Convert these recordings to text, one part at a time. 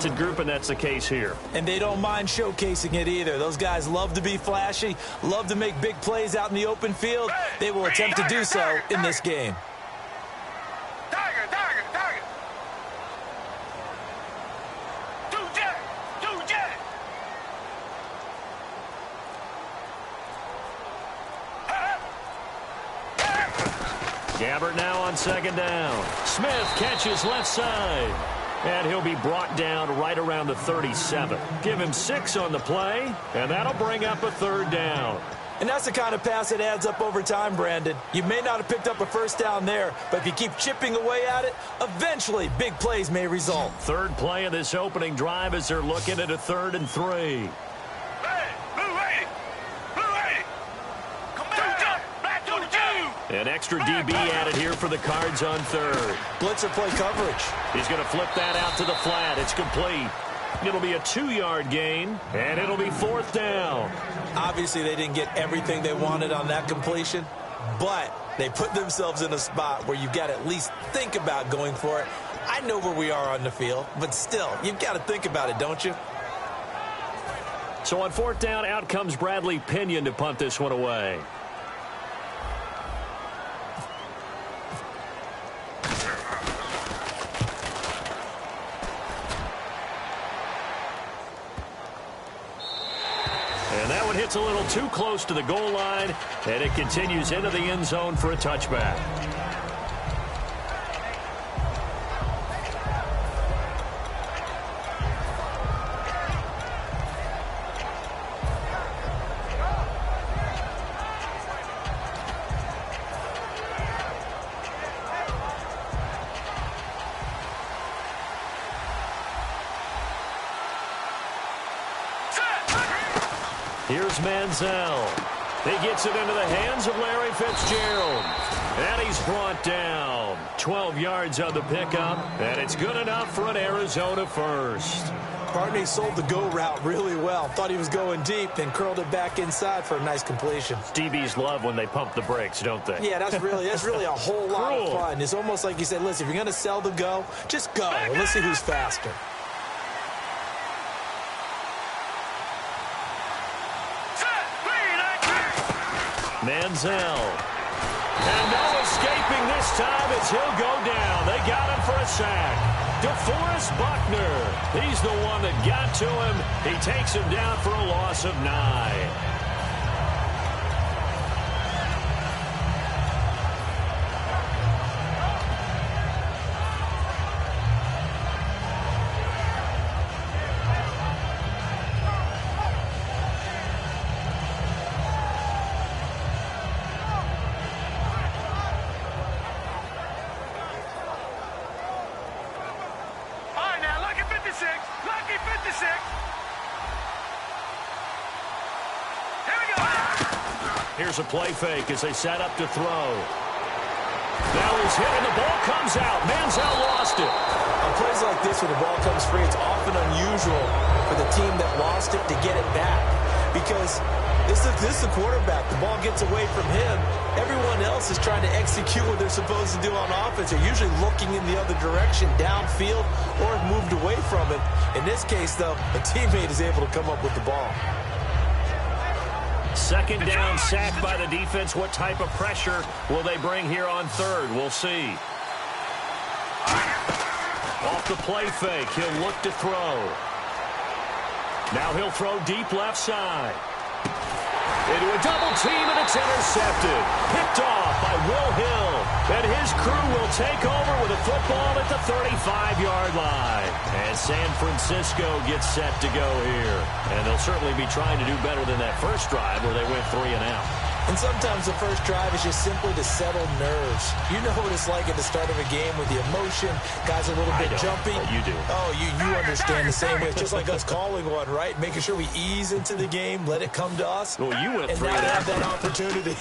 talented group, and that's the case here. And they don't mind showcasing it either. Those guys love to be flashy, love to make big plays out in the open field. They will attempt to do so in this game. Gabbert now on second down. Smith catches left side. And he'll be brought down right around the 37. Give him 6 on the play, and that'll bring up a third down. And that's the kind of pass that adds up over time, Brandon. You may not have picked up a first down there, but if you keep chipping away at it, eventually big plays may result. Third play of this opening drive as they're looking at a 3rd and 3. An extra DB added here for the Cards on 3rd. Blitzer play coverage. He's going to flip that out to the flat. It's complete. It'll be a 2-yard gain, and it'll be 4th down. Obviously, they didn't get everything they wanted on that completion, but they put themselves in a spot where you've got to at least think about going for it. I know where we are on the field, but still, you've got to think about it, don't you? So on 4th down, out comes Bradley Pinion to punt this one away. And that one hits a little too close to the goal line, and it continues into the end zone for a touchback. Here's Manziel. He gets it into the hands of Larry Fitzgerald. And he's brought down. 12 yards on the pickup, and it's good enough for an Arizona first. Barney sold the go route really well. Thought he was going deep, then curled it back inside for a nice completion. DBs love when they pump the brakes, don't they? Yeah, that's really a whole lot of fun. It's almost like you said, listen, if you're going to sell the go, just go. And let's see who's faster. Manziel. And no escaping this time as he'll go down. They got him for a sack. DeForest Buckner. He's the one that got to him. He takes him down for a loss of 9. Here's a play fake as they set up to throw. Now he's hit and the ball comes out. Manziel lost it. On plays like this, when the ball comes free, it's often unusual for the team that lost it to get it back. Because this is the quarterback. The ball gets away from him. Everyone else is trying to execute what they're supposed to do on offense. They're usually looking in the other direction, downfield, or have moved away from it. In this case, though, a teammate is able to come up with the ball. Second down, sack by the defense. What type of pressure will they bring here on 3rd? We'll see. Off the play fake, he'll look to throw. Now he'll throw deep left side. Into a double team, and it's intercepted. Picked off by Will Hill. And his crew will take over with a football at the 35-yard line. And San Francisco gets set to go here. And they'll certainly be trying to do better than that first drive where they went 3 and out. And sometimes the first drive is just simply to settle nerves. You know what it's like at the start of a game with the emotion. Guys are a little bit jumpy. You do. Oh, you understand the same way. It's just like us calling one, right? Making sure we ease into the game, let it come to us. Well, you went 3 and and out. out. That opportunity.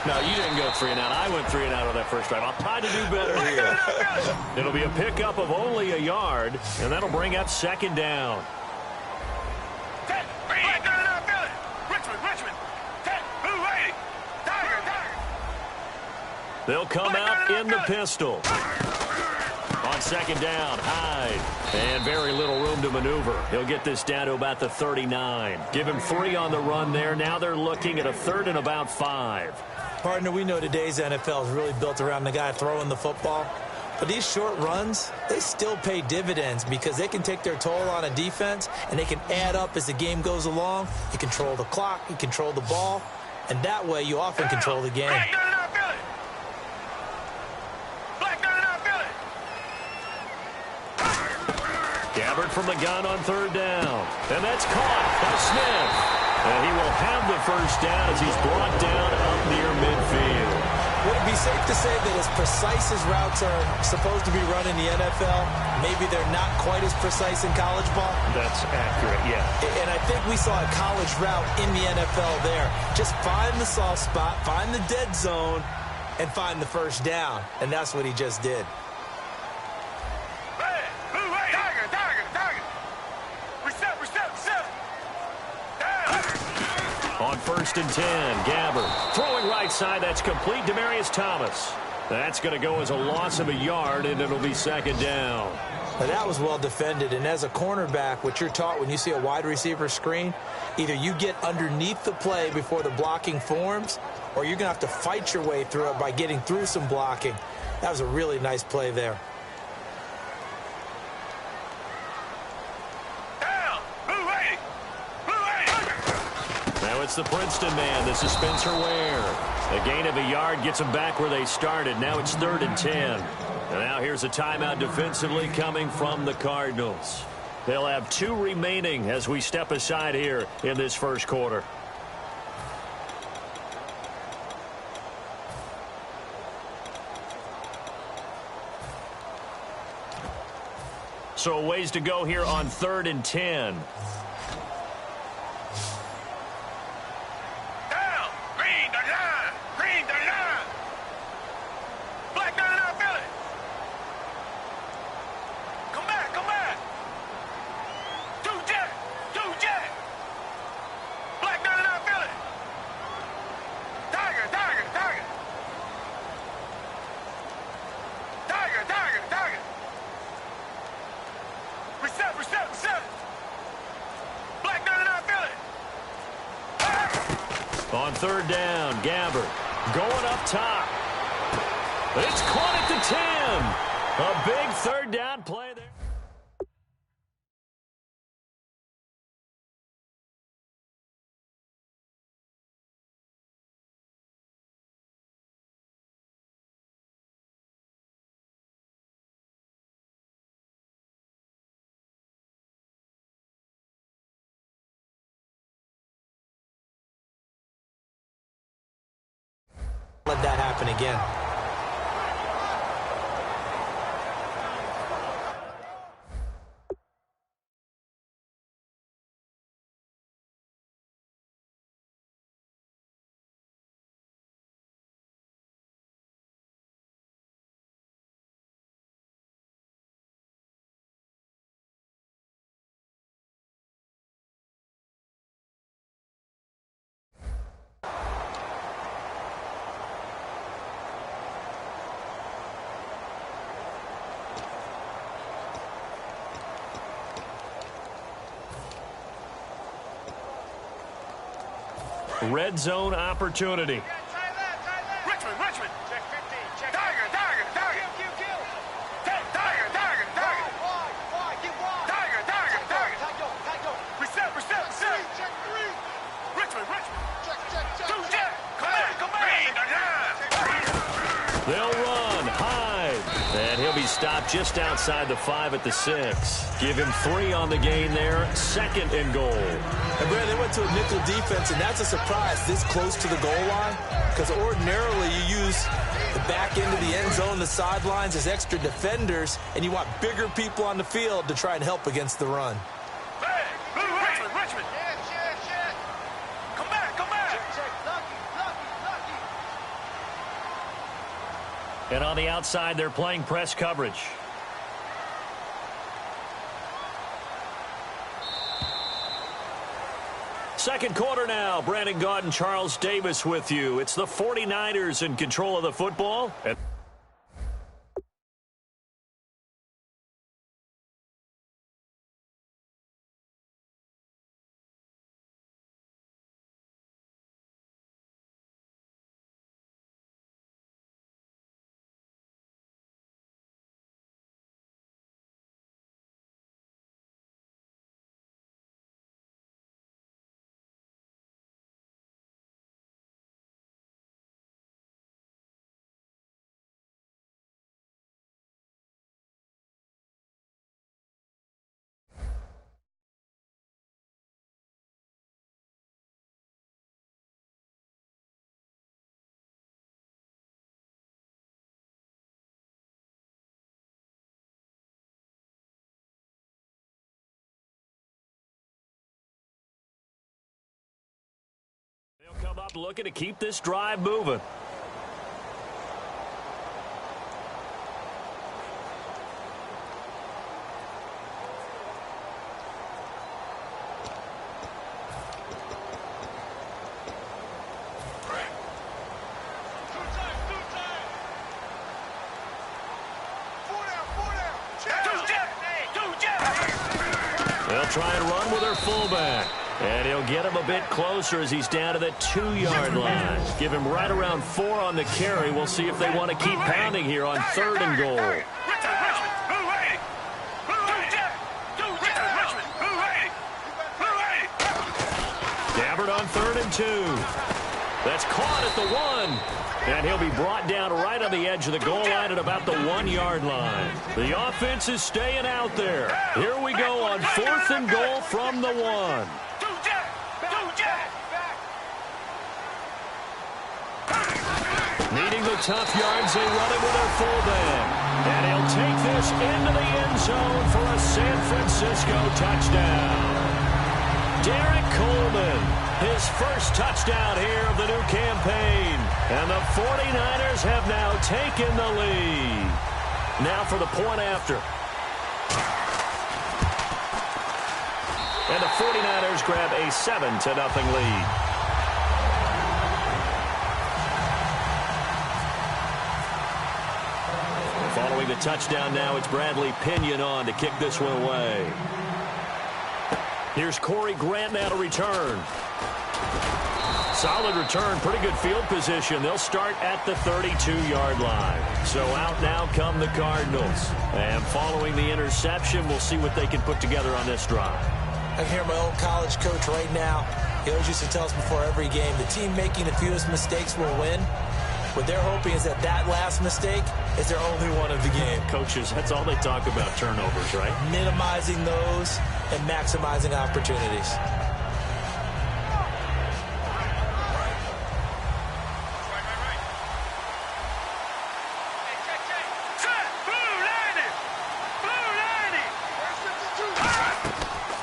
No, you didn't go 3 and out. I went 3 and out on that first drive. I'll try to do better here. It'll be a pickup of only a yard, and that'll bring up second down. They'll come out in the pistol. On on second down, Hyde. And very little room to maneuver. He'll get this down to about the 39. Give him 3 on the run there. Now they're looking at a 3rd and about 5. Partner, we know today's NFL is really built around the guy throwing the football. But these short runs, they still pay dividends because they can take their toll on a defense, and they can add up as the game goes along. You control the clock, you control the ball, and that way you often control the game. Gabbert from the gun on 3rd down. And that's caught by Smith. And he will have the first down as he's brought down up near midfield. Would it be safe to say that as precise as routes are supposed to be run in the NFL, maybe they're not quite as precise in college ball? That's accurate, yeah. And I think we saw a college route in the NFL there. Just find the soft spot, find the dead zone, and find the first down. And that's what he just did. On 1st and 10, Gabbert throwing right side. That's complete. Demaryius Thomas. That's going to go as a loss of a yard, and it'll be 2nd down. Now, that was well defended, and as a cornerback, what you're taught when you see a wide receiver screen, either you get underneath the play before the blocking forms, or you're going to have to fight your way through it by getting through some blocking. That was a really nice play there. It's the Princeton man. This is Spencer Ware. A gain of a yard gets them back where they started. Now it's 3rd and 10. And now here's a timeout defensively coming from the Cardinals. They'll have 2 remaining as we step aside here in this first quarter. So a ways to go here on 3rd and 10. On 3rd down, Gabbert going up top. It's caught at the 10. A big 3rd down play there. Let that happen again. Red zone opportunity. Richmond. Check 15. Check Tiger. Kill. Tiger. Wide. Get wide. Tiger. Reset. Check 3. Richmond. Check. 2 Jack. Come back. They'll run. Hyde. And he'll be stopped just outside the 5 at the 6. Give him 3 on the gain there. 2nd and goal. And, Brad, they went to a nickel defense, and that's a surprise this close to the goal line because ordinarily you use the back end of the end zone, the sidelines as extra defenders, and you want bigger people on the field to try and help against the run. Richmond. Shit. Come back. Check. Lucky. And on the outside, they're playing press coverage. Second quarter now. Brandon Gaudin and Charles Davis with you. It's the 49ers in control of the football. Looking to keep this drive moving. They'll try and run with their fullback. And he'll get him a bit closer as he's down to the 2-yard line. Give him right around 4 on the carry. We'll see if they want to keep pounding here on 3rd and goal. Gabbard on 3rd and 2. That's caught at the 1. And he'll be brought down right on the edge of the goal line at about the 1-yard line. The offense is staying out there. Here we go on 4th and goal from the 1. Needing the tough yards, they run it with their fullback. And he'll take this into the end zone for a San Francisco touchdown. Derek Coleman, his first touchdown here of the new campaign. And the 49ers have now taken the lead. Now for the point after. And the 49ers grab a 7-0 lead. Following the touchdown now, it's Bradley Pinion on to kick this one away. Here's Corey Grant now to return. Solid return, pretty good field position. They'll start at the 32-yard line. So out now come the Cardinals. And following the interception, we'll see what they can put together on this drive. I can hear my old college coach right now. He always used to tell us before every game, the team making the fewest mistakes will win. What they're hoping is that last mistake is their only one of the game. Coaches, that's all they talk about, turnovers, right? Minimizing those and maximizing opportunities.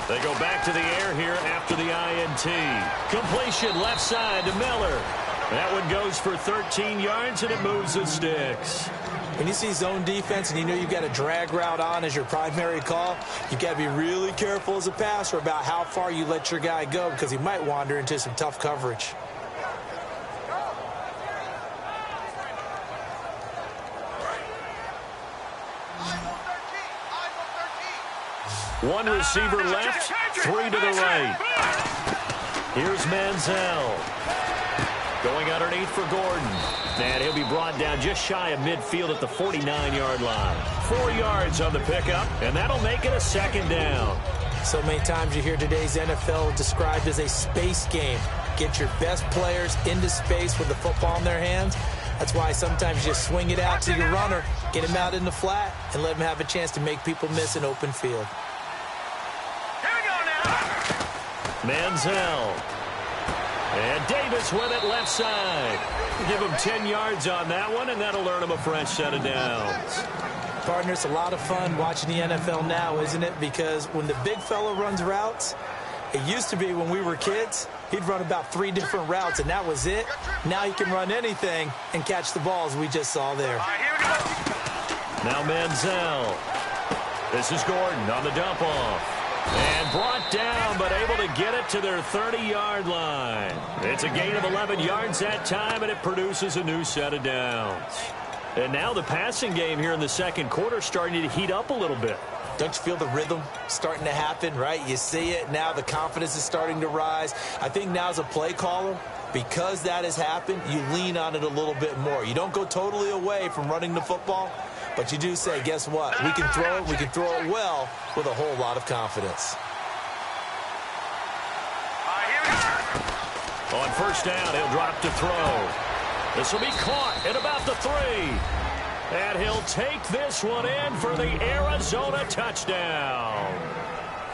They go back to the air here after the INT. Completion left side to Miller. That one goes for 13 yards, and it moves the sticks. When you see zone defense and you know you've got a drag route on as your primary call, you've got to be really careful as a passer about how far you let your guy go because he might wander into some tough coverage. One receiver left, 3 to the right. Here's Manziel. Going underneath for Gordon. And he'll be brought down just shy of midfield at the 49-yard line. 4 yards on the pickup, and that'll make it a 2nd down. So many times you hear today's NFL described as a space game. Get your best players into space with the football in their hands. That's why sometimes you just swing it out to your runner, get him out in the flat, and let him have a chance to make people miss an open field. Here we go now. Manziel. And Davis with it left side. Give him 10 yards on that one, and that'll earn him a fresh set of downs. Partner, it's a lot of fun watching the NFL now, isn't it? Because when the big fella runs routes, it used to be when we were kids, he'd run about 3 different routes, and that was it. Now he can run anything and catch the balls we just saw there. Now Manziel. This is Gordon on the dump off. And brought down, but able to get it to their 30-yard line. It's a gain of 11 yards that time, and it produces a new set of downs. And now the passing game here in the second quarter starting to heat up a little bit. Don't you feel the rhythm starting to happen, right? You see it now. The confidence is starting to rise. I think now as a play caller, because that has happened, you lean on it a little bit more. You don't go totally away from running the football, but you do say, guess what? We can throw it. We can throw it well with a whole lot of confidence. On first down, he'll drop to throw. This will be caught at about the 3. And he'll take this one in for the Arizona touchdown.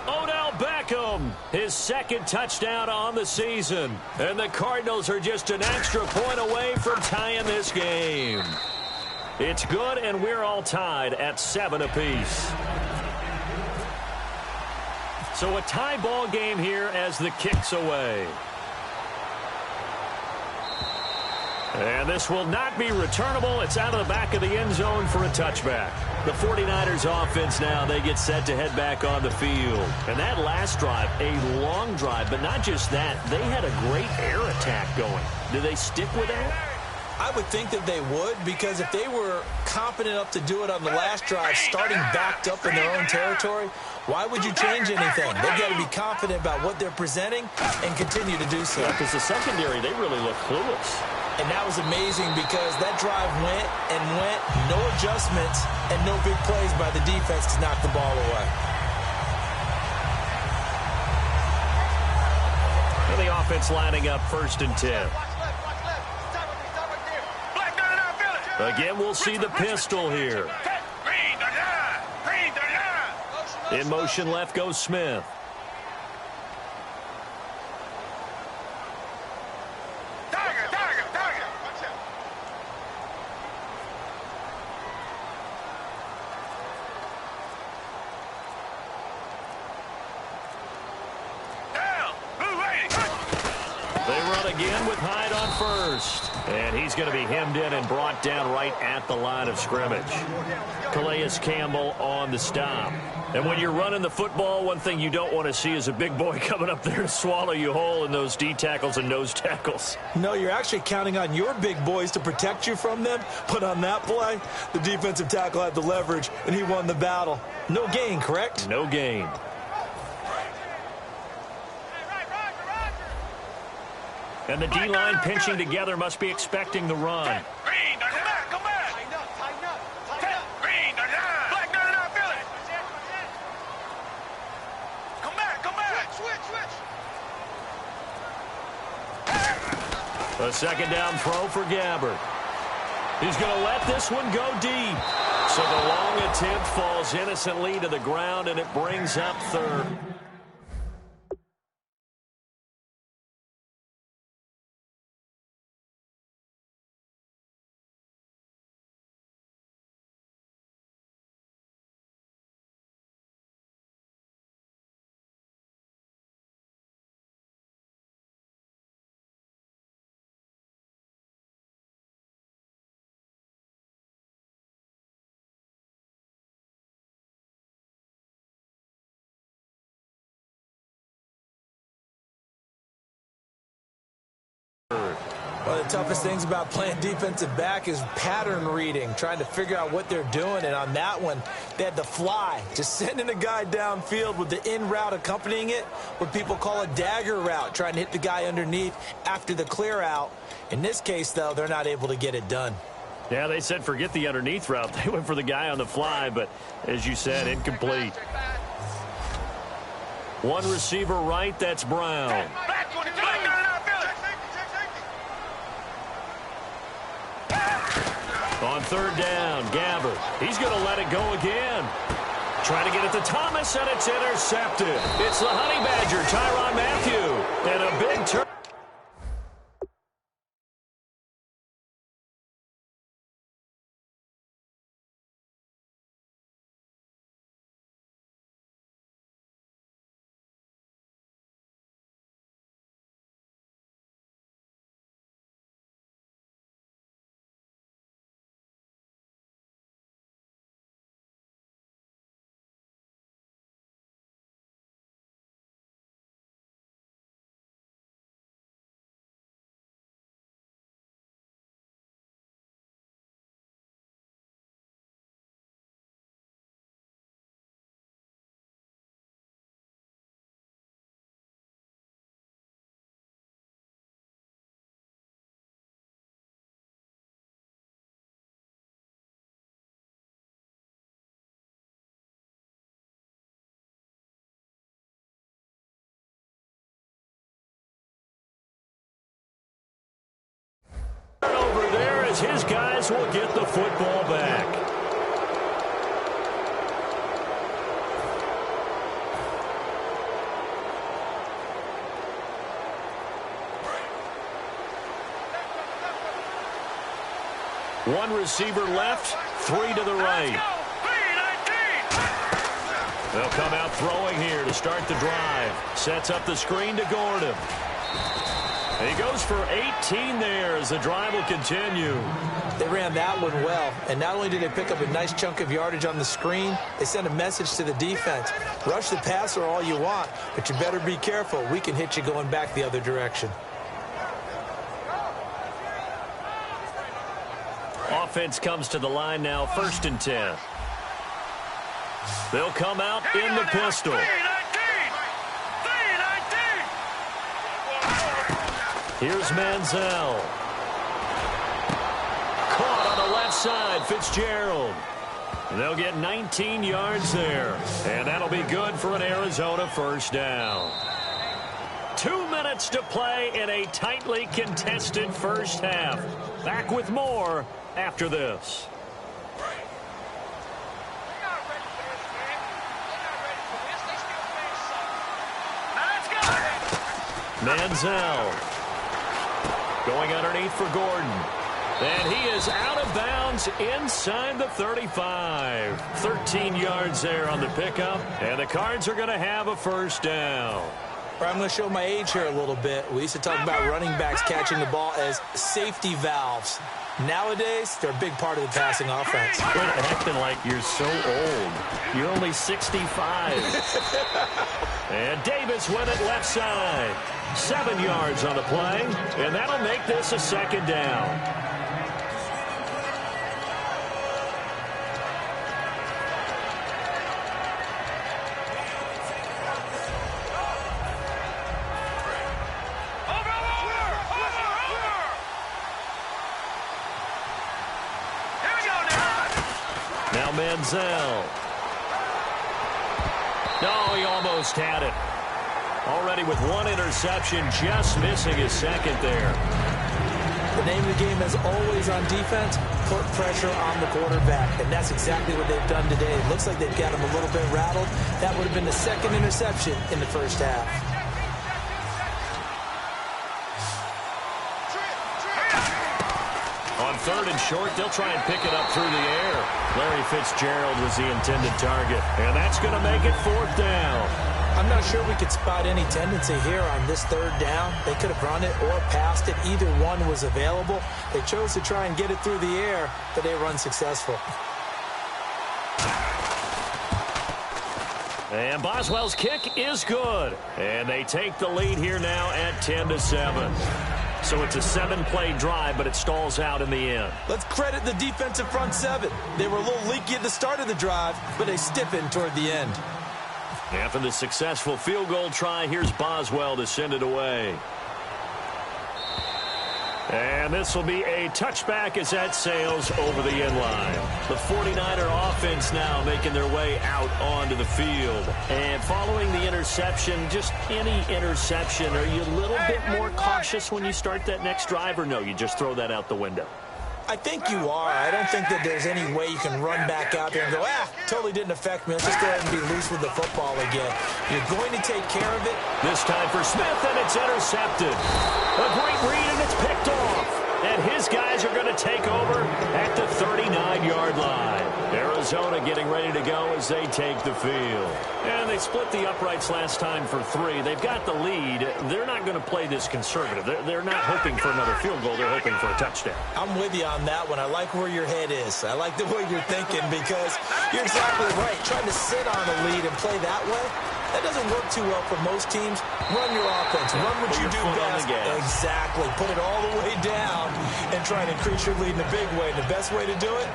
Odell Beckham, his 2nd touchdown on the season. And the Cardinals are just an extra point away from tying this game. It's good, and we're all tied at 7 apiece. So a tie ball game here as the kick's away. And this will not be returnable. It's out of the back of the end zone for a touchback. The 49ers offense now, they get set to head back on the field. And that last drive, a long drive, but not just that. They had a great air attack going. Do they stick with that? I would think that they would, because if they were competent enough to do it on the last drive, starting backed up in their own territory, why would you change anything? They've got to be confident about what they're presenting and continue to do so. Because the secondary, they really look clueless. And that was amazing because that drive went and went, no adjustments, and no big plays by the defense to knock the ball away. And the offense lining up 1st and 10. Again, we'll see the pistol here. In motion left goes Smith. Again with Hyde on first. And he's going to be hemmed in and brought down right at the line of scrimmage. Calais Campbell on the stop. And when you're running the football, one thing you don't want to see is a big boy coming up there to swallow you whole in those D tackles and nose tackles. No, you're actually counting on your big boys to protect you from them. But on that play, the defensive tackle had the leverage, and he won the battle. No gain, correct? No gain. And the D-line pinching together must be expecting the run. Come back. A second down throw for Gabbert. He's going to let this one go deep. So the long attempt falls innocently to the ground, and it brings up 3rd. One of the toughest things about playing defensive back is pattern reading, trying to figure out what they're doing. And on that one, they had the fly, just sending a guy downfield with the in route accompanying it, what people call a dagger route, trying to hit the guy underneath after the clear out. In this case, though, they're not able to get it done. Yeah, they said forget the underneath route. They went for the guy on the fly, but as you said, incomplete. One receiver right, that's Brown. On 3rd down, Gabbert. He's going to let it go again. Trying to get it to Thomas, and it's intercepted. It's the Honey Badger, Tyrann Mathieu. And a big turn. Over there as his guys will get the football back. One receiver left, 3 to the right. They'll come out throwing here to start the drive. Sets up the screen to Gordon. He goes for 18 there as the drive will continue. They ran that one well, and not only did they pick up a nice chunk of yardage on the screen, they sent a message to the defense. Rush the passer all you want, but you better be careful. We can hit you going back the other direction. Offense comes to the line now, 1st and 10. They'll come out in the pistol. Here's Manziel. Caught on the left side, Fitzgerald. They'll get 19 yards there, and that'll be good for an Arizona 1st down. 2 minutes to play in a tightly contested 1st half. Back with more after this. Manziel going underneath for Gordon. And he is out of bounds inside the 35. 13 yards there on the pickup. And the Cards are going to have a 1st down. I'm going to show my age here a little bit. We used to talk about running backs catching the ball as safety valves. Nowadays, they're a big part of the passing offense. Quit acting like you're so old. You're only 65. And Davis went it left side. 7 yards on the play, and that'll make this a 2nd down. Now Manziel. No, he almost had it. Already with 1 interception, just missing his 2nd there. The name of the game is always on defense, put pressure on the quarterback. And that's exactly what they've done today. It looks like they've got him a little bit rattled. That would have been the 2nd interception in the 1st half. On 3rd and short, they'll try and pick it up through the air. Larry Fitzgerald was the intended target. And that's going to make it 4th down. I'm not sure we could spot any tendency here on this 3rd down. They could have run it or passed it. Either one was available. They chose to try and get it through the air, but they were unsuccessful. And Boswell's kick is good. And they take the lead here now at 10-7. So it's a 7-play drive, but it stalls out in the end. Let's credit the defensive front 7. They were a little leaky at the start of the drive, but they stiffened toward the end. After the successful field goal try, here's Boswell to send it away. And this will be a touchback as that sails over the end line. The 49er offense now making their way out onto the field. And following the interception, just any interception, are you a little bit more cautious when you start that next drive, or no, you just throw that out the window? I think you are. I don't think that there's any way you can run back out there and go, totally didn't affect me. Let's just go ahead and be loose with the football again. You're going to take care of it. This time for Smith, and it's intercepted. A great read, and it's picked off. And his guys are going to take over at the 39-yard line. Arizona getting ready to go as they take the field. And they split the uprights last time for 3. They've got the lead. They're not going to play this conservative. They're not hoping for another field goal. They're hoping for a touchdown. I'm with you on that one. I like where your head is. I like the way you're thinking because you're exactly right. Trying to sit on a lead and play that way, that doesn't work too well for most teams. Run your offense. Run what you do best. Exactly. Put it all the way down and try and increase your lead in a big way. The best way to do it,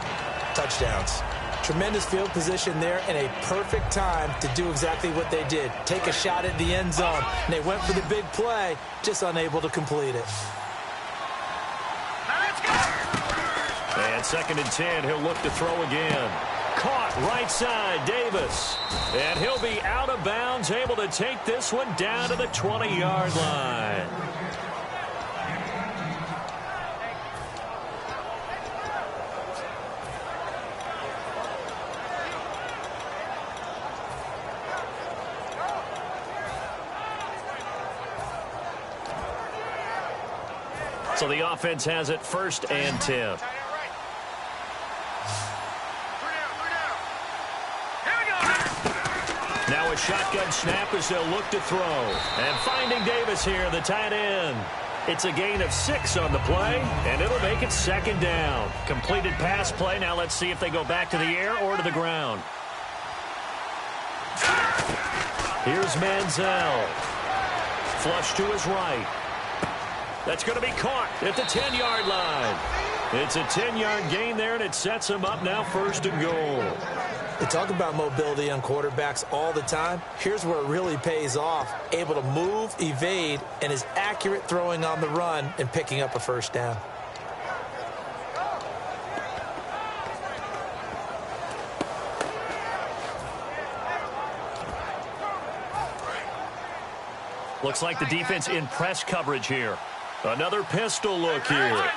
touchdowns. Tremendous field position there and a perfect time to do exactly what they did. Take a shot at the end zone. And they went for the big play, just unable to complete it. And 2nd and 10, he'll look to throw again. Caught right side, Davis. And he'll be out of bounds, able to take this one down to the 20-yard line. So the offense has it 1st and 10. Now a shotgun snap as they'll look to throw. And finding Davis here, the tight end. It's a gain of 6 on the play, and it'll make it second down. Completed pass play. Now let's see if they go back to the air or to the ground. Here's Manziel. Flush to his right. That's going to be caught at the 10-yard line. It's a 10-yard gain there, and it sets him up now first and goal. They talk about mobility on quarterbacks all the time. Here's where it really pays off. Able to move, evade, and is accurate throwing on the run and picking up a first down. Looks like the defense in press coverage here. Another pistol look here.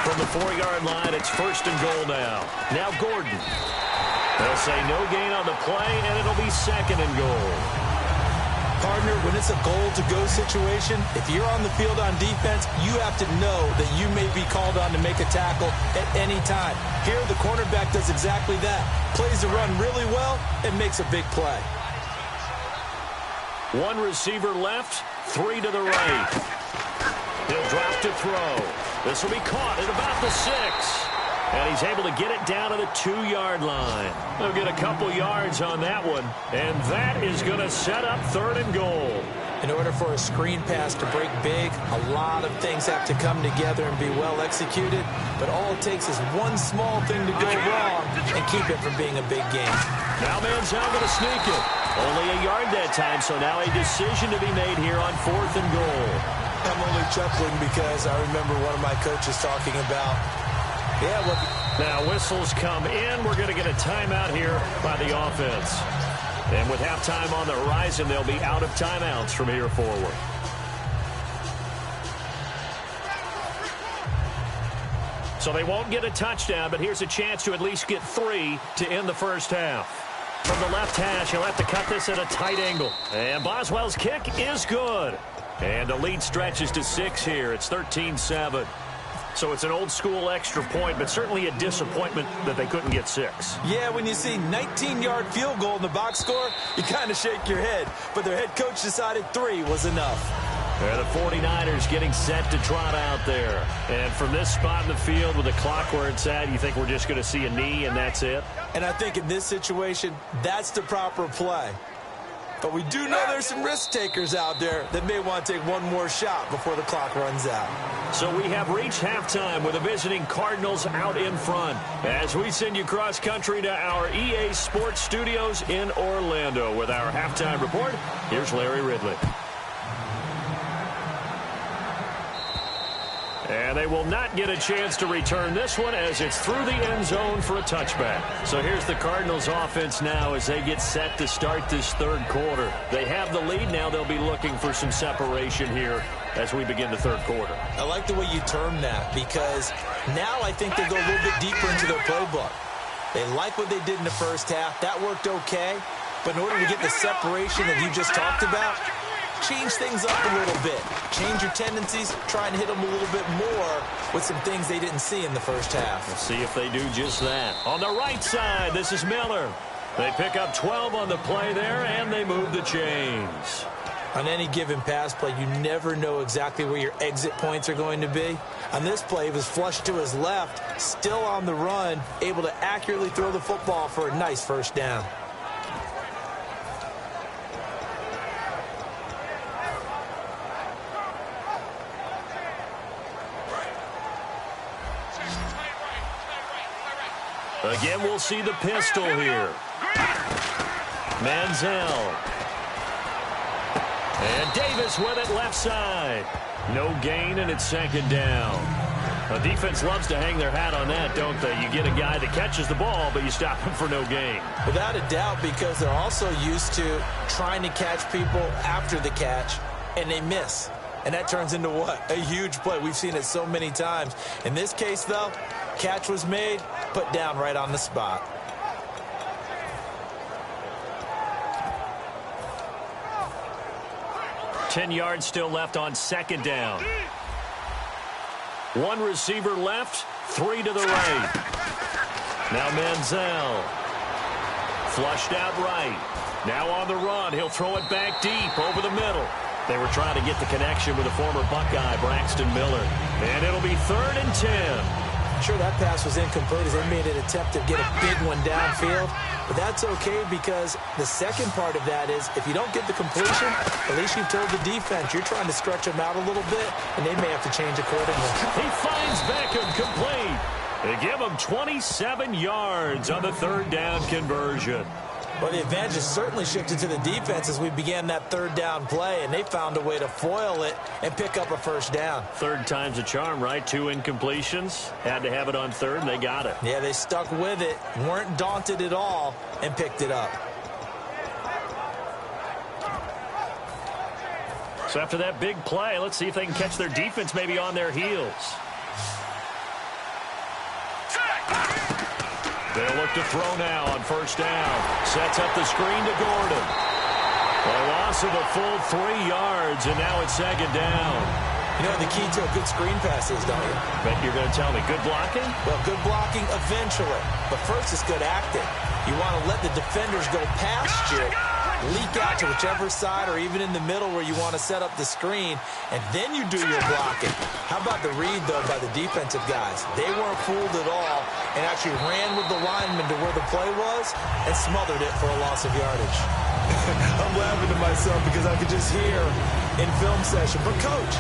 From the 4-yard line, it's first and goal now. Now Gordon. They'll say no gain on the play, and it'll be second and goal. Partner, when it's a goal-to-go situation, if you're on the field on defense, you have to know that you may be called on to make a tackle at any time. Here, the cornerback does exactly that. Plays the run really well and makes a big play. 1 receiver left, 3 to the right. He'll drop to throw. This will be caught at about the 6. And he's able to get it down to the 2-yard line. They'll get a couple yards on that one. And that is going to set up third and goal. In order for a screen pass to break big, a lot of things have to come together and be well executed. But all it takes is one small thing to go wrong and keep it from being a big game. Now Manziel going to sneak it. Only a yard that time, so now a decision to be made here on fourth and goal. I'm only chuckling because I remember one of my coaches talking about, now whistles come in. We're going to get a timeout here by the offense. And with halftime on the horizon, they'll be out of timeouts from here forward. So they won't get a touchdown, but here's a chance to at least get 3 to end the first half. From the left hash, he'll have to cut this at a tight angle. And Boswell's kick is good. And the lead stretches to 6 here. It's 13-7. So it's an old-school extra point, but certainly a disappointment that they couldn't get 6. Yeah, when you see 19-yard field goal in the box score, you kind of shake your head. But their head coach decided 3 was enough. And the 49ers getting set to trot out there. And from this spot in the field with the clock where it's at, you think we're just going to see a knee and that's it? And I think in this situation, that's the proper play. But we do know there's some risk takers out there that may want to take one more shot before the clock runs out. So we have reached halftime with the visiting Cardinals out in front. As we send you cross country to our EA Sports Studios in Orlando with our halftime report, here's Larry Ridley. And they will not get a chance to return this one as it's through the end zone for a touchback. So here's the Cardinals offense now as they get set to start this third quarter. They have the lead now. They'll be looking for some separation here as we begin the third quarter. I like the way you term that because now I think they go a little bit deeper into their playbook. They like what they did in the first half. That worked okay. But in order to get the separation that you just talked about, change things up a little bit. Change your tendencies. Try and hit them a little bit more with some things they didn't see in the first half. Let's see if they do just that. On the right side, this is Miller. They pick up 12 on the play there, and they move the chains. On any given pass play, you never know exactly where your exit points are going to be. On this play, it was flushed to his left, still on the run, able to accurately throw the football for a nice first down. Again, we'll see the pistol here. Manziel. And Davis with it left side. No gain, and it's second down. The defense loves to hang their hat on that, don't they? You get a guy that catches the ball, but you stop him for no gain. Without a doubt, because they're also used to trying to catch people after the catch, and they miss. And that turns into what? A huge play. We've seen it so many times. In this case, though, catch was made, put down right on the spot. Ten yards still left on second down. 1 receiver left, 3 to the right. Now Manziel. Flushed out right. Now on the run. He'll throw it back deep over the middle. They were trying to get the connection with the former Buckeye, Braxton Miller. And it'll be 3rd and 10. Sure, that pass was incomplete as they made an attempt to get a big one downfield. But that's okay because the second part of that is if you don't get the completion, at least you've told the defense you're trying to stretch them out a little bit, and they may have to change accordingly. He finds Beckham complete. They give him 27 yards on the 3rd down conversion. Well, the advantage has certainly shifted to the defense as we began that 3rd down play, and they found a way to foil it and pick up a 1st down. 3rd time's a charm, right? 2 incompletions. Had to have it on 3rd, and they got it. Yeah, they stuck with it, weren't daunted at all, and picked it up. So after that big play, let's see if they can catch their defense maybe on their heels. They'll look to throw now on 1st down. Sets up the screen to Gordon. A loss of a full 3 yards, and now it's 2nd down. You know the key to a good screen pass is, don't you? Bet you're going to tell me. Good blocking? Well, good blocking eventually. But first it's good acting. You want to let the defenders go past you, leak out to whichever side or even in the middle where you want to set up the screen, and then you do your blocking. How about the read, though, by the defensive guys? They weren't fooled at all and actually ran with the lineman to where the play was and smothered it for a loss of yardage. I'm laughing to myself because I could just hear in film session, but Coach,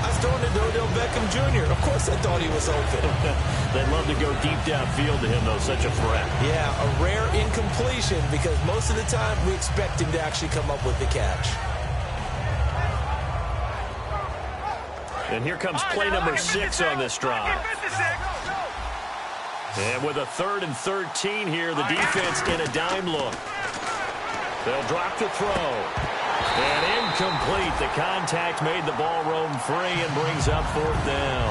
I was throwing it to Odell Beckham Jr. Of course I thought he was open. They'd love to go deep downfield to him, though, such a threat. Yeah, a rare incompletion because most of the time we expect him to actually come up with the catch. And here comes play number 6 on this drive. And with a 3rd and 13 here, the defense in a dime look. They'll drop the throw. And incomplete. The contact made the ball roam free and brings up 4th down.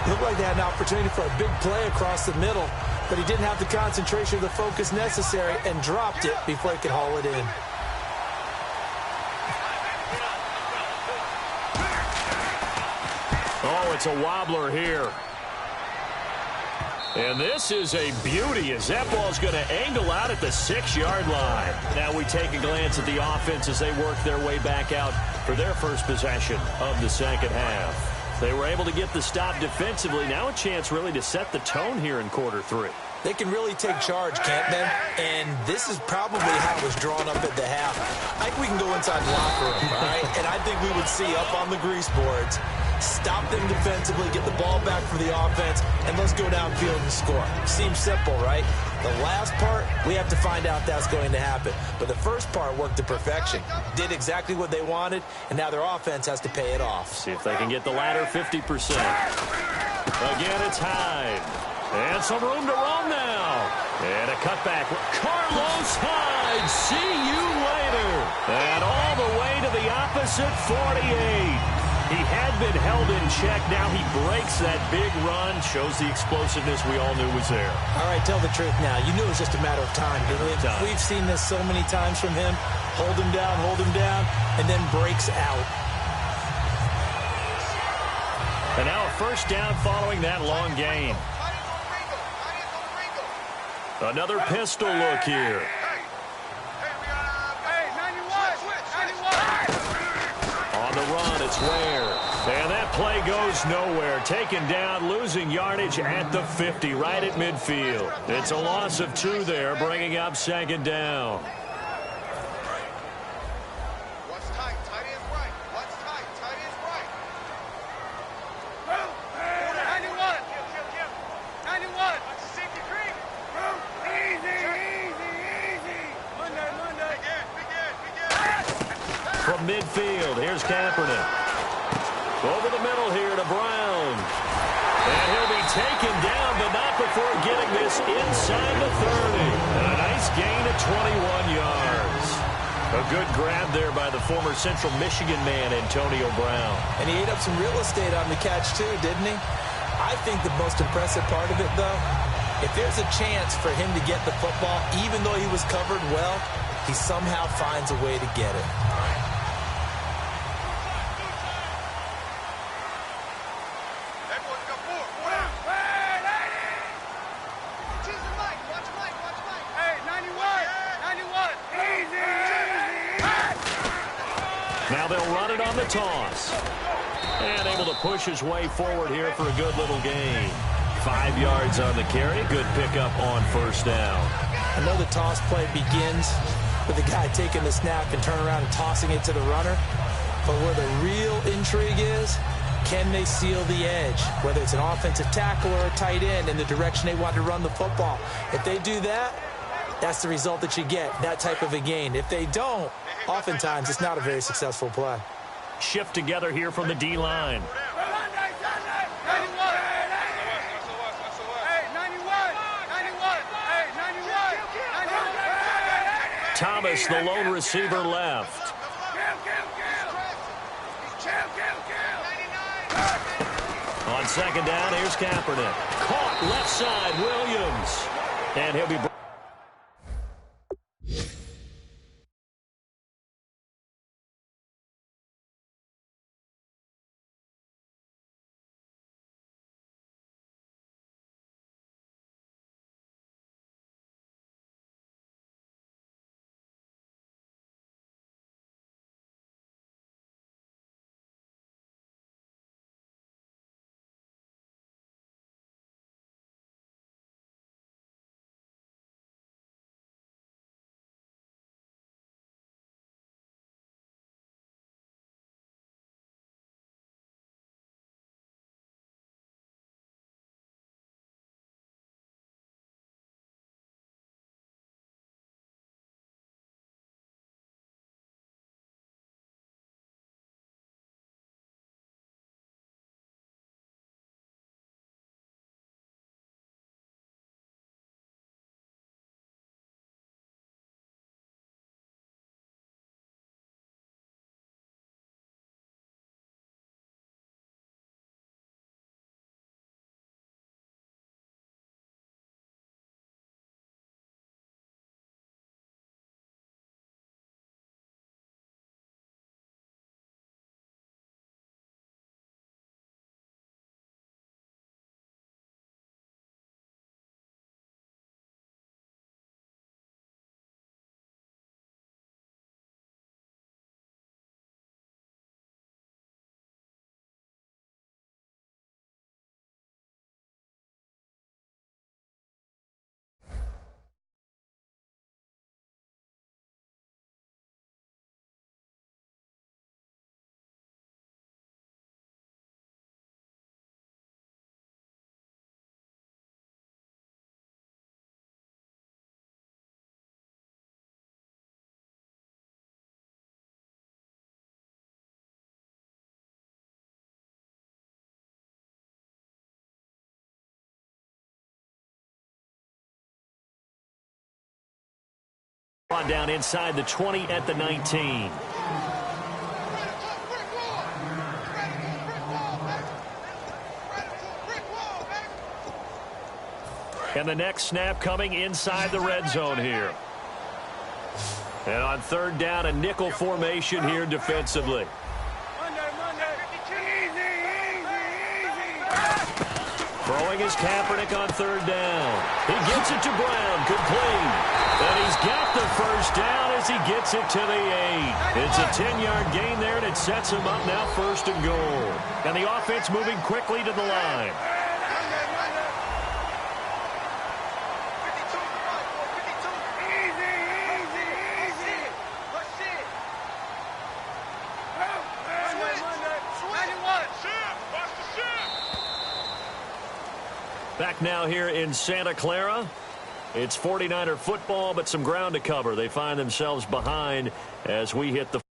It looked like they had an opportunity for a big play across the middle, but he didn't have the concentration or the focus necessary and dropped it before he could haul it in. Oh, it's a wobbler here. And this is a beauty as that ball's going to angle out at the 6-yard line. Now we take a glance at the offense as they work their way back out for their first possession of the 2nd half. They were able to get the stop defensively. Now a chance really to set the tone here in quarter 3. They can really take charge, can't they? And this is probably how it was drawn up at the half. I think we can go inside the locker room, all right? And I think we would see up on the grease boards, stop them defensively, get the ball back for the offense, and let's go downfield and score. Seems simple, right? The last part, we have to find out that's going to happen. But the first part worked to perfection. Did exactly what they wanted, and now their offense has to pay it off. See if they can get the latter 50%. Again, it's Hyde. And some room to roam now. And a cutback. Carlos Hyde, see you later. And all the way to the opposite 48. He had been held in check. Now he breaks that big run. Shows the explosiveness we all knew was there. All right, tell the truth now. You knew it was just a matter of time. We've seen this so many times from him. Hold him down, and then breaks out. And now a 1st down following that long gain. Another pistol look here. On the run, it's Ware. And that play goes nowhere. Taken down, losing yardage at the 50, right at midfield. It's a loss of 2 there, bringing up 2nd down. From midfield, here's Kaepernick. Over the middle here to Brown. And he'll be taken down, but not before getting this inside the 30. And a nice gain of 21 yards. A good grab there by the former Central Michigan man, Antonio Brown. And he ate up some real estate on the catch, too, didn't he? I think the most impressive part of it, though, if there's a chance for him to get the football, even though he was covered well, he somehow finds a way to get it. Now they'll run it on the toss. And able to push his way forward here for a good little gain. 5 yards on the carry. Good pickup on first down. I know the toss play begins with the guy taking the snap and turning around and tossing it to the runner. But where the real intrigue is, can they seal the edge? Whether it's an offensive tackle or a tight end in the direction they want to run the football. If they do that, that's the result that you get, that type of a gain. If they don't, oftentimes it's not a very successful play. Shift together here from the D-line. Thomas, the lone receiver, left. On second down, here's Kaepernick. Caught left side, Williams. And he'll be... On down inside the 20 at the 19. And the next snap coming inside the red zone here. And on third down, a nickel formation here defensively. Throwing his Kaepernick on third down. He gets it to Brown, complete. And he's got the first down as he gets it to the 8. It's a 10-yard gain there, and it sets him up now first and goal. And the offense moving quickly to the line. Back now here in Santa Clara. It's 49er football, but some ground to cover. They find themselves behind as we hit the...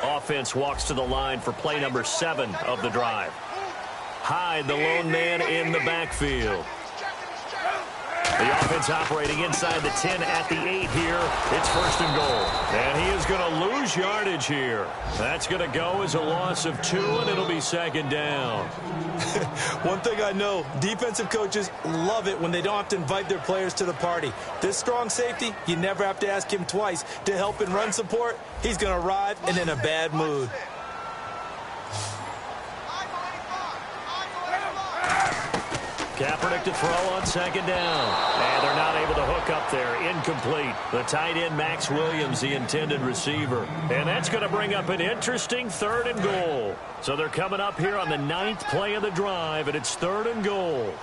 Offense walks to the line for play number 7 of the drive. Hyde, the lone man in the backfield. The offense operating inside the 10 at the 8 here. It's first and goal. And he is going to lose yardage here. That's going to go as a loss of 2, and it'll be second down. One thing I know, defensive coaches love it when they don't have to invite their players to the party. This strong safety, you never have to ask him twice to help in run support. He's going to arrive and in a bad mood. Kaepernick to throw on second down. And they're not able to hook up there. Incomplete. The tight end, Max Williams, the intended receiver. And that's going to bring up an interesting third and goal. So they're coming up here on the 9th play of the drive, and it's third and goal.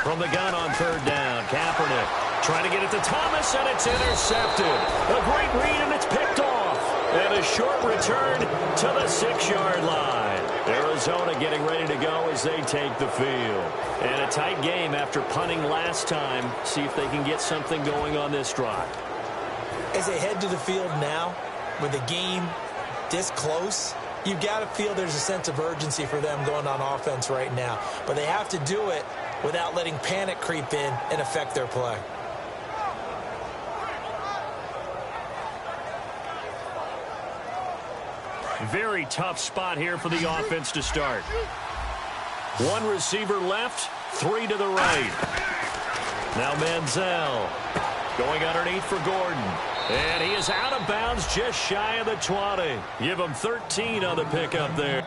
From the gun on third down, Kaepernick trying to get it to Thomas, and it's intercepted. A great read, and it's picked off. And a short return to the 6-yard line. Arizona getting ready to go as they take the field. And a tight game after punting last time. See if they can get something going on this drive. As they head to the field now, with the game this close, you've got to feel there's a sense of urgency for them going on offense right now. But they have to do it without letting panic creep in and affect their play. Very tough spot here for the offense to start. 1 receiver left, 3 to the right. Now Manziel going underneath for Gordon. And he is out of bounds just shy of the 20. Give him 13 on the pickup there.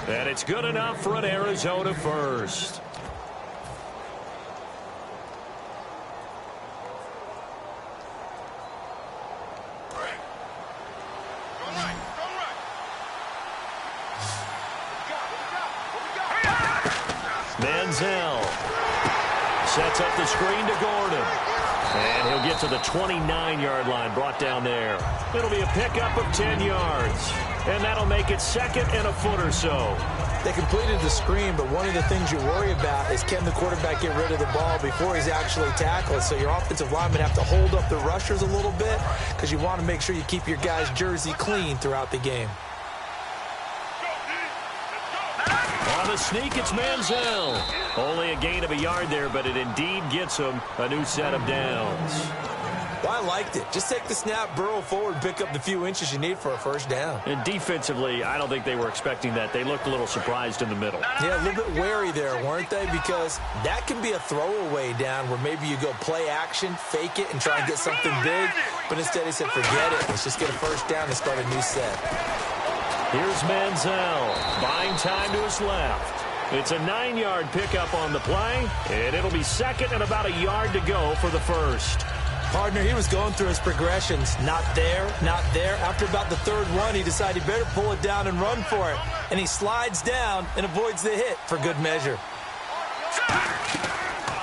And it's good enough for an Arizona first. Manziel sets up the screen to Gordon. And he'll get to the 29-yard line, brought down there. It'll be a pickup of 10 yards. And that'll make it second and a foot or so. They completed the screen, but one of the things you worry about is can the quarterback get rid of the ball before he's actually tackled? So your offensive linemen have to hold up the rushers a little bit because you want to make sure you keep your guy's jersey clean throughout the game. On the sneak, it's Manziel. Only a gain of a yard there, but it indeed gets him a new set of downs. Well, I liked it. Just take the snap, burrow forward, pick up the few inches you need for a first down. And defensively, I don't think they were expecting that. They looked a little surprised in the middle. Yeah, a little bit wary there, weren't they? Because that can be a throwaway down where maybe you go play action, fake it, and try and get something big. But instead he said, forget it. Let's just get a first down and start a new set. Here's Manziel, buying time to his left. It's a 9-yard pickup on the play, and it'll be second and about a yard to go for the first. Partner, he was going through his progressions. Not there, not there. After about the third one, he decided he better pull it down and run for it. And he slides down and avoids the hit for good measure.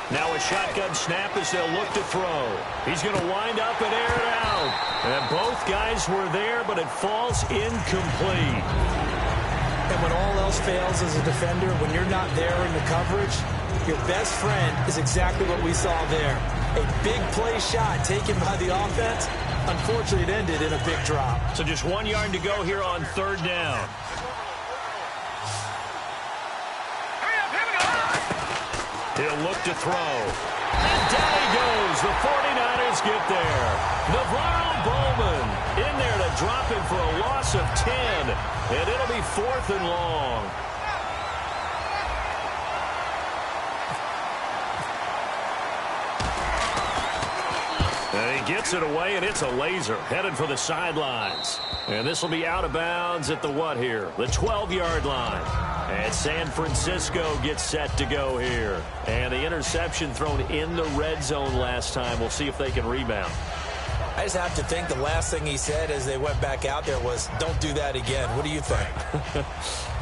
Now a shotgun snap as they'll look to throw. He's going to wind up and air it out. And both guys were there, but it falls incomplete. And when all else fails as a defender, when you're not there in the coverage, your best friend is exactly what we saw there. A big play shot taken by the offense. Unfortunately, it ended in a big drop. So just 1 yard to go here on third down. He'll look to throw. And down he goes. The 49ers get there. Navarro Bowman in there to drop him for a loss of 10. And it'll be 4th and long. And he gets it away, and it's a laser headed for the sidelines. And this will be out of bounds at the what here? The 12-yard line. And San Francisco gets set to go here. And the interception thrown in the red zone last time. We'll see if they can rebound. I just have to think the last thing he said as they went back out there was, don't do that again. What do you think?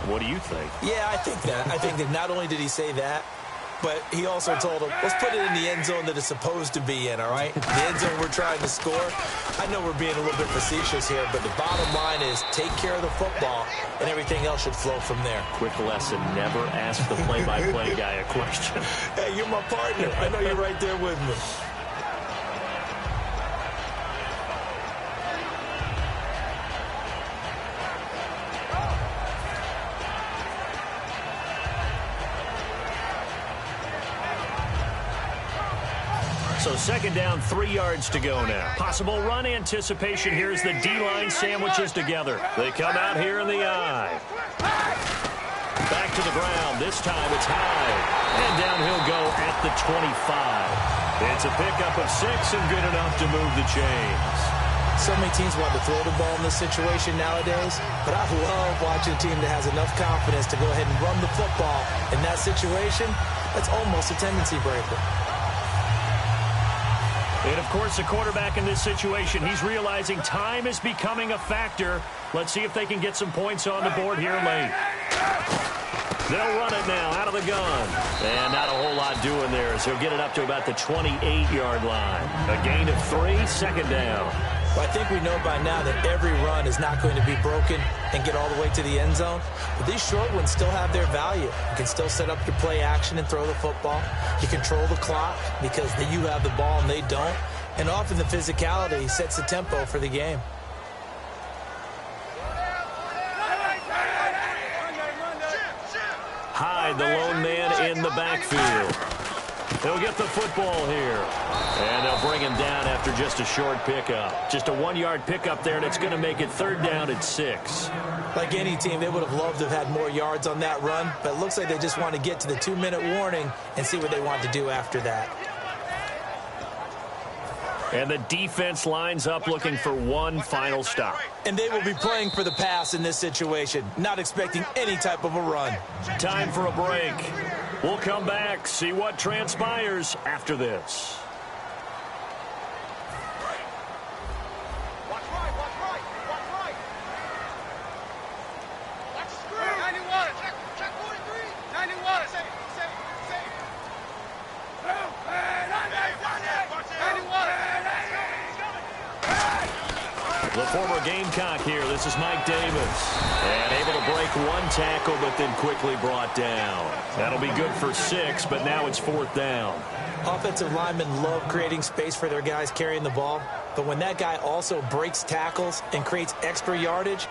What do you think? Yeah, I think that. I think that not only did he say that, but he also told him, let's put it in the end zone that it's supposed to be in, all right? The end zone we're trying to score. I know we're being a little bit facetious here, but the bottom line is take care of the football, and everything else should flow from there. Quick lesson, never ask the play-by-play guy a question. Hey, you're my partner. I know you're right there with me. So second down, 3 yards to go now. Possible run anticipation here as the D-line sandwiches together. They come out here in the eye. Back to the ground. This time it's high. And down he'll go at the 25. It's a pickup of 6 and good enough to move the chains. So many teams want to throw the ball in this situation nowadays, but I love watching a team that has enough confidence to go ahead and run the football. In that situation, that's almost a tendency breaker. And, of course, the quarterback in this situation, he's realizing time is becoming a factor. Let's see if they can get some points on the board here late. They'll run it now out of the gun. And not a whole lot doing there as he'll get it up to about the 28-yard line. A gain of 3, second down. Well, I think we know by now that every run is not going to be broken and get all the way to the end zone. But these short ones still have their value. You can still set up your play action and throw the football. You control the clock because you have the ball and they don't. And often the physicality sets the tempo for the game. Hyde, the lone man in the backfield. He'll get the football here. And they'll bring him down after just a short pickup. Just a 1-yard pickup there, and it's going to make it third down at 6. Like any team, they would have loved to have had more yards on that run, but it looks like they just want to get to the 2-minute warning and see what they want to do after that. And the defense lines up looking for one final stop. And they will be playing for the pass in this situation, not expecting any type of a run. Time for a break. We'll come back, see what transpires after this. The former Gamecock here. This is Mike Davis. And able to break one tackle, but then quickly brought down. That'll be good for 6, but now it's 4th down. Offensive linemen love creating space for their guys carrying the ball. But when that guy also breaks tackles and creates extra yardage,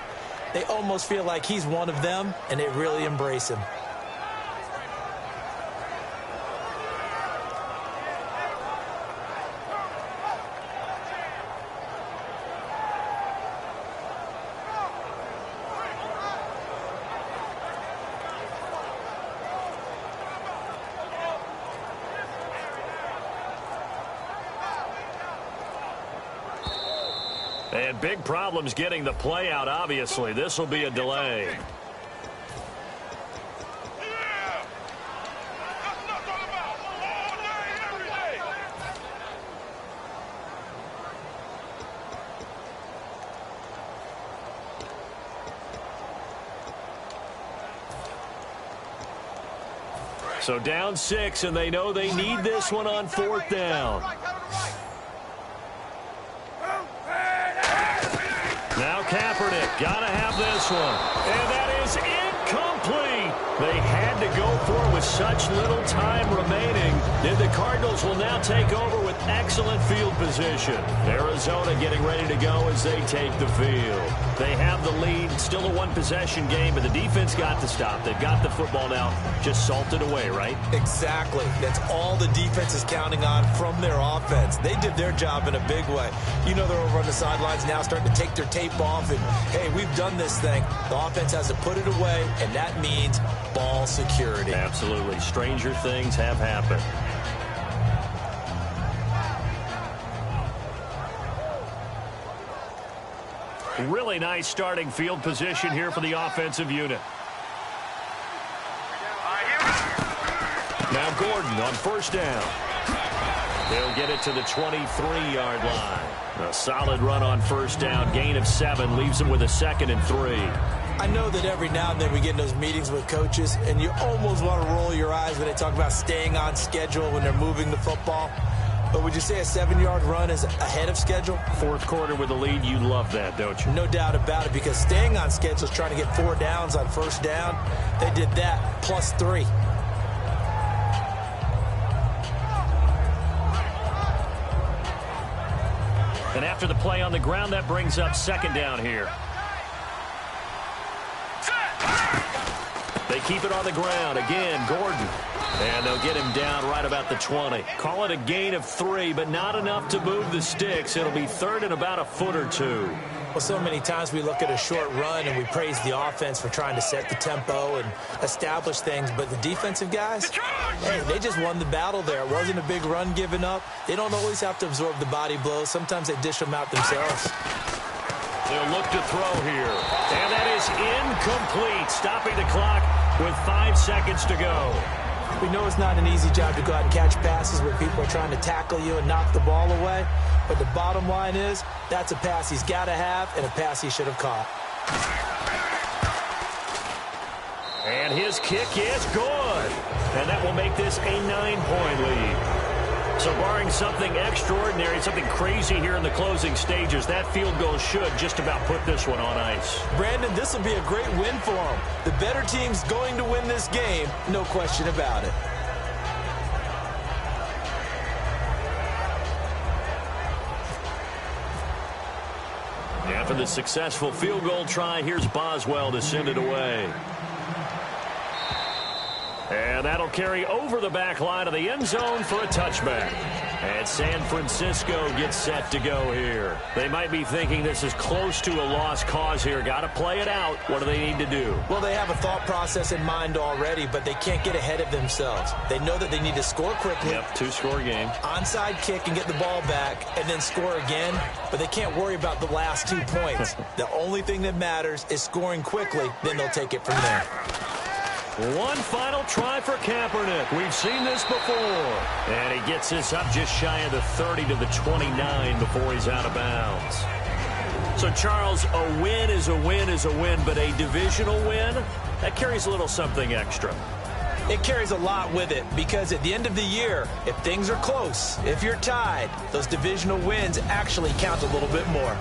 they almost feel like he's one of them, and they really embrace him. And big problems getting the play out, obviously. This will be a delay. So down 6, and they know they need this one on 4th down. Now Kaepernick, gotta have this one. And that is incomplete. They had to go for it with such little time remaining. And the Cardinals will now take over with excellent field position. Arizona getting ready to go as they take the field. They have the lead. Still a one-possession game, but the defense got to stop. They've got the football now. Just salted away, right? Exactly. That's all the defense is counting on from their offense. They did their job in a big way. You know they're over on the sidelines now starting to take their tape off, and, hey, we've done this thing. The offense has to put it away, and that means ball security. Absolutely. Stranger things have happened. Really nice starting field position here for the offensive unit. Now Gordon on 1st down. They'll get it to the 23-yard line. A solid run on 1st down. Gain of 7 leaves them with a 2nd and 3. I know that every now and then we get in those meetings with coaches, and you almost want to roll your eyes when they talk about staying on schedule when they're moving the football. But would you say a 7-yard run is ahead of schedule? 4th quarter with a lead, you love that, don't you? No doubt about it, because staying on schedule is trying to get 4 downs on 1st down. They did that plus 3. And after the play on the ground, that brings up 2nd down here. They keep it on the ground. Again, Gordon. And they'll get him down right about the 20. Call it a gain of 3, but not enough to move the sticks. It'll be 3rd and about a foot or 2. Well, so many times we look at a short run and we praise the offense for trying to set the tempo and establish things, but the defensive guys, hey, they just won the battle there. It wasn't a big run given up. They don't always have to absorb the body blows. Sometimes they dish them out themselves. They'll look to throw here. And that is incomplete. Stopping the clock with 5 seconds to go. We know it's not an easy job to go out and catch passes where people are trying to tackle you and knock the ball away. But the bottom line is, that's a pass he's got to have and a pass he should have caught. And his kick is good. And that will make this a 9-point lead. So barring something extraordinary, something crazy here in the closing stages, that field goal should just about put this one on ice. Brandon, this will be a great win for him. The better team's going to win this game, no question about it. After the successful field goal try, here's Boswell to send it away. And that'll carry over the back line of the end zone for a touchback. And San Francisco gets set to go here. They might be thinking this is close to a lost cause here. Got to play it out. What do they need to do? Well, they have a thought process in mind already, but they can't get ahead of themselves. They know that they need to score quickly. Yep, 2-score game. Onside kick and get the ball back and then score again, but they can't worry about the last 2 points. The only thing that matters is scoring quickly, then they'll take it from there. One final try for Kaepernick. We've seen this before. And he gets this up just shy of the 30 to the 29 before he's out of bounds. So, Charles, a win is a win is a win, but a divisional win, that carries a little something extra. It carries a lot with it because at the end of the year, if things are close, if you're tied, those divisional wins actually count a little bit more.